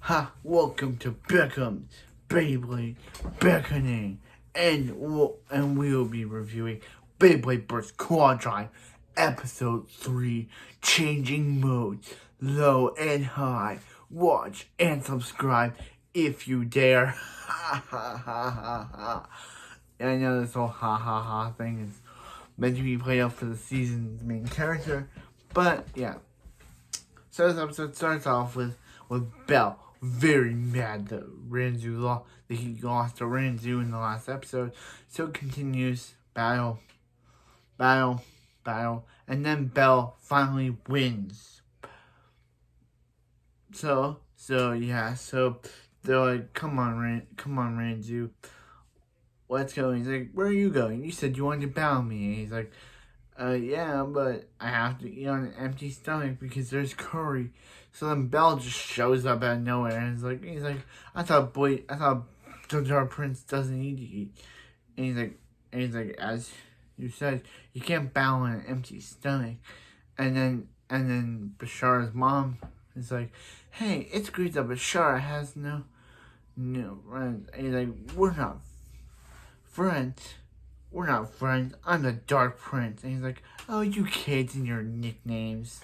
Ha! Welcome to Beckham's Beyblade Beckoning, and we'll be reviewing Beyblade Burst Quaddrive Episode 3, Changing Modes, Low and High. Watch and subscribe if you dare. Ha ha ha ha ha. I know this whole ha ha ha thing is meant to be played up for the season's main character, but yeah. So this episode starts off with Belle very mad that he lost to Ranzo in the last episode. So it continues battle, and then Belle finally wins. So they're like, come on, Ranzo, let's go. And he's like, where are you going? You said you wanted to battle me. And he's like, yeah, but I have to eat on an empty stomach because there's curry. So then Belle just shows up out of nowhere and he's like, I thought the Prince doesn't need to eat. And he's like, as you said, you can't battle on an empty stomach. And then Bashar's mom is like, hey, it's great that Bashar has no friends. And he's like, we're not friends. I'm the Dark Prince. And he's like, oh, you kids and your nicknames.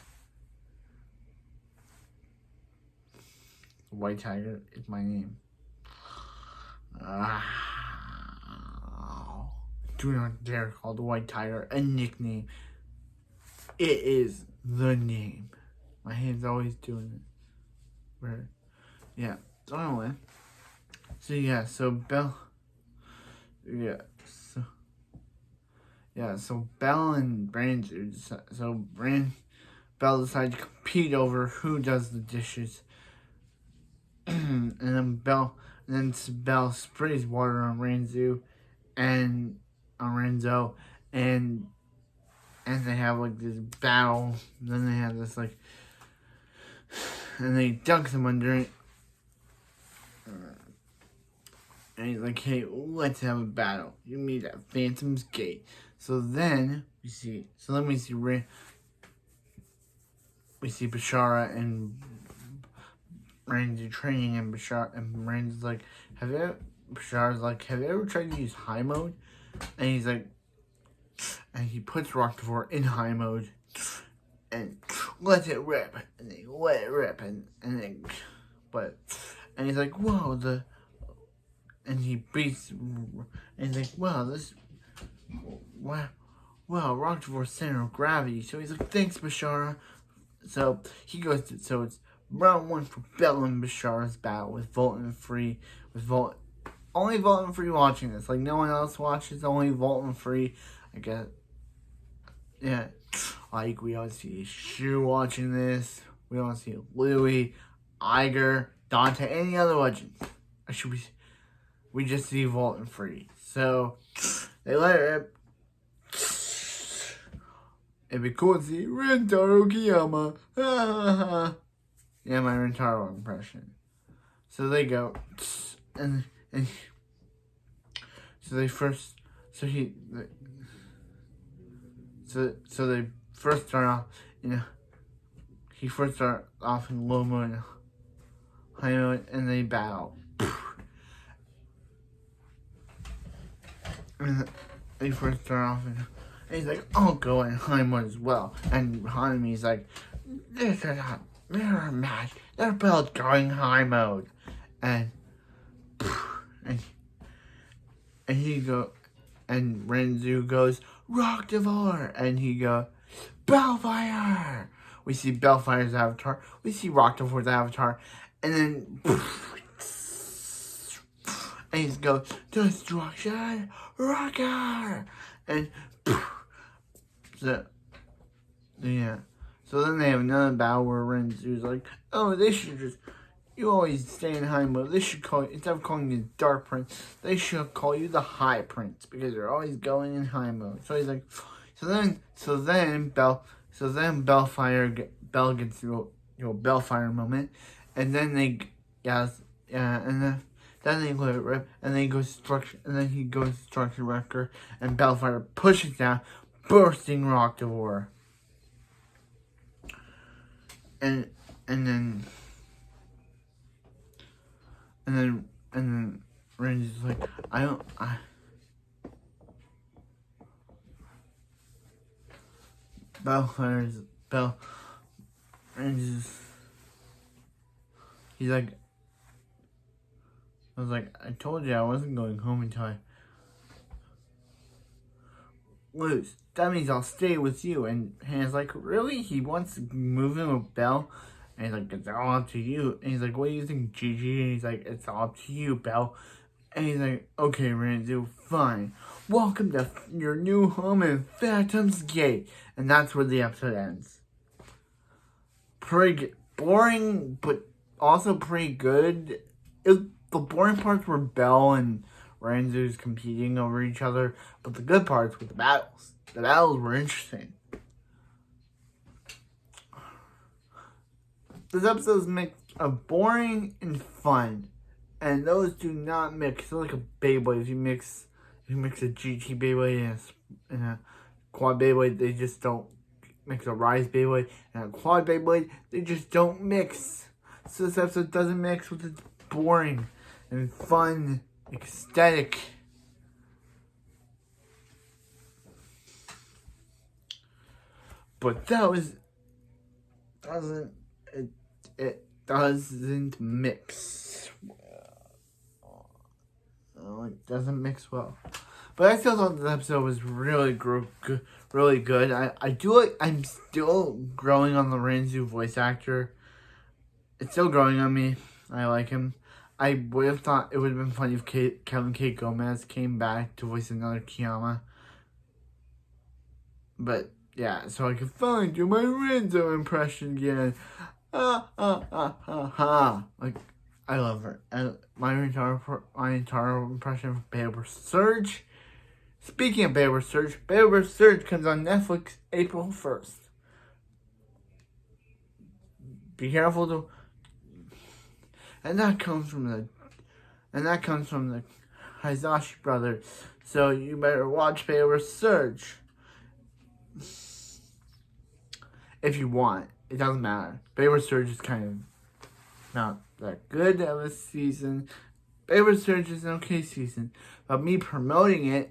White Tiger is my name. Do not dare call the White Tiger a nickname. It is the name. My hand's always doing it. Where? Yeah. So anyway. So Belle. Yeah. So Belle and Belle decide to compete over who does the dishes. and then Belle sprays water on Ranzo and they have like this battle. Then they have this like, and they dunk him under it. And he's like, hey, let's have a battle. You meet at Phantom's Gate. So then we see Bashara and Randy training, and Randy's like, have you ever tried to use high mode? And he's like, and he puts Rockavor in high mode and lets it rip, and they let it rip, and he's like, whoa, and he beats, and he's like, wow, Rocktavor's center of gravity. So he's like, thanks, Bashara. So it's round 1 for Belle and Bashara's battle with Volton Free. Only Volton Free watching this. Like, no one else watches, only Volton Free. I guess. Yeah. Like, we don't see Shu watching this. We don't see Louie, Iger, Dante, any other legends. We just see Volton Free. So, they let it rip. It'd be cool to see Rentaro Kiyama. Yeah, my Rentaro impression. So they go, and so they first start off, he first starts off in low mode, high mode, and they battle. And they first start off and he's like, I'll go in high mode as well. And behind me, he's like, this is a mirror match. They're both going high mode. And Ranzo goes, Rockavor, and he goes, Bellfire. We see Bellfire's avatar. We see Rockavor's avatar. And then and he goes, Destruction Rocker! And so then they have another battle where Renzu's like, oh, you always stay in high mode. They should instead of calling you the Dark Prince, they should call you the High Prince because you're always going in high mode. So he's like, Belle gets through Bellfire moment, and then then they let it rip, and then he goes structure wrecker, and Bellfire pushes down, bursting Rockavor. And then then Randy's like, Bell, Randy's, he's like, I was like, I told you I wasn't going home until I lose. That means I'll stay with you. And Hannah's like, really? He wants to move in with Belle? And he's like, it's all up to you. And he's like, what do you think, Gigi? And he's like, it's all up to you, Belle. And he's like, okay, Ranzo, fine. Welcome to your new home in Phantom's Gate. And that's where the episode ends. Pretty boring, but also pretty good. The boring parts were Belle and Ranzo's competing over each other, but the good parts were the battles. The battles were interesting. This episode's mix of boring and fun, and those do not mix. It's like a Beyblade. If you mix a GT Beyblade and a Quad Beyblade, they just don't mix. A Rise Beyblade and a Quad Beyblade, they just don't mix. So this episode doesn't mix with its boring and fun aesthetic. But it doesn't mix. It doesn't mix well. But I still thought this episode was really good. I'm still growing on the Ranzo voice actor. It's still growing on me. I like him. I would have thought it would have been funny if Kevin K. Gomez came back to voice another Kiyama. But yeah, so I could finally do my Ranzo impression again. Like, I love her. And my entire impression of Beyblade Surge. Speaking of Beyblade Surge comes on Netflix April 1st. Be careful to. And that comes from the Hisashi brothers. So you better watch Beyblade Surge. If you want. It doesn't matter. Beyblade Surge is kind of not that good of a season. Beyblade Surge is an okay season. But me promoting a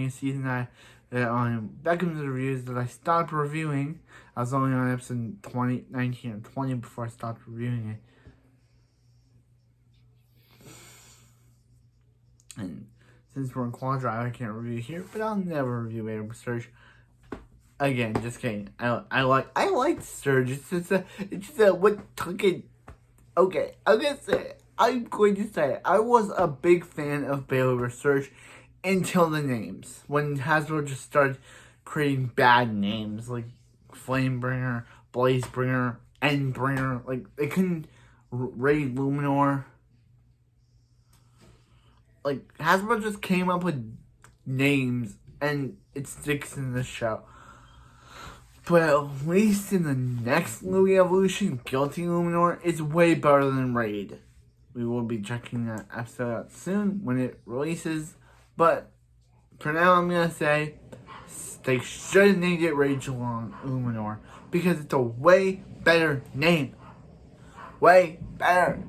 season that on Beckham's reviews that I stopped reviewing. I was only on episode 19 or 20 before I stopped reviewing it. And since we're in Quaddrive, I can't review here, but I'll never review Beyblade Surge. Again, just kidding. I like Surge. It's just what took it. Okay, I'm going to say it. I was a big fan of Beyblade Surge until the names. When Hasbro just started creating bad names like Flamebringer, Blazebringer, Endbringer. Like, they couldn't raid Luminor. Like, Hasbro just came up with names and it sticks in the show. But at least in the next Louis Evolution, Guilty Luminor is way better than Raid. We will be checking that episode out soon when it releases. But for now, I'm going to say they should have named it Raid Luminor because it's a way better name. Way better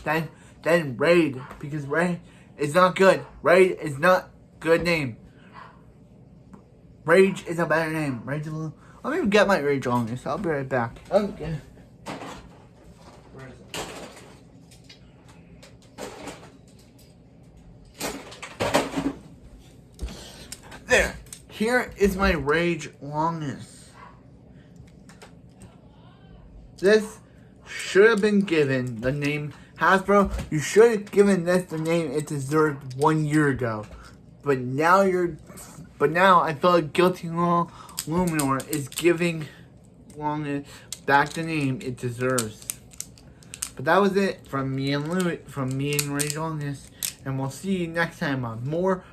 than Raid, because Raid is not good. Raid is not good name. Rage is a better name. Rage. Let me get my Rage on this. I'll be right back. Okay. Where is it? There. Here is my Rage Longness. This should have been given the name Hasbro. You should have given this the name it deserved 1 year ago. But now I feel like Guilty Luminor is giving Longness back the name it deserves. But that was it from me and Rage Longness. And we'll see you next time on more.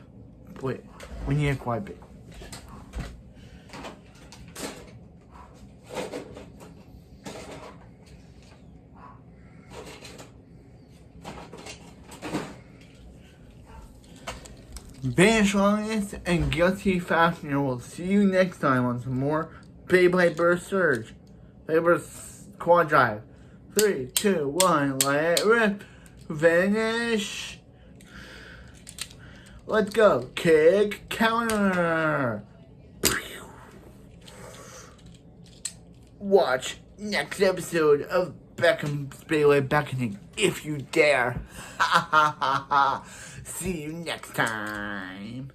Wait, we need a quiet bit. Vanish Longness and Guilty Fafnir will see you next time on some more Beyblade Burst Surge. Beyblade Quaddrive. 3, 2, 1, let it rip. Finish. Let's go. Kick. Counter. Watch next episode of Beckham's Beyblade Beckoning if you dare. Ha ha ha ha. See you next time.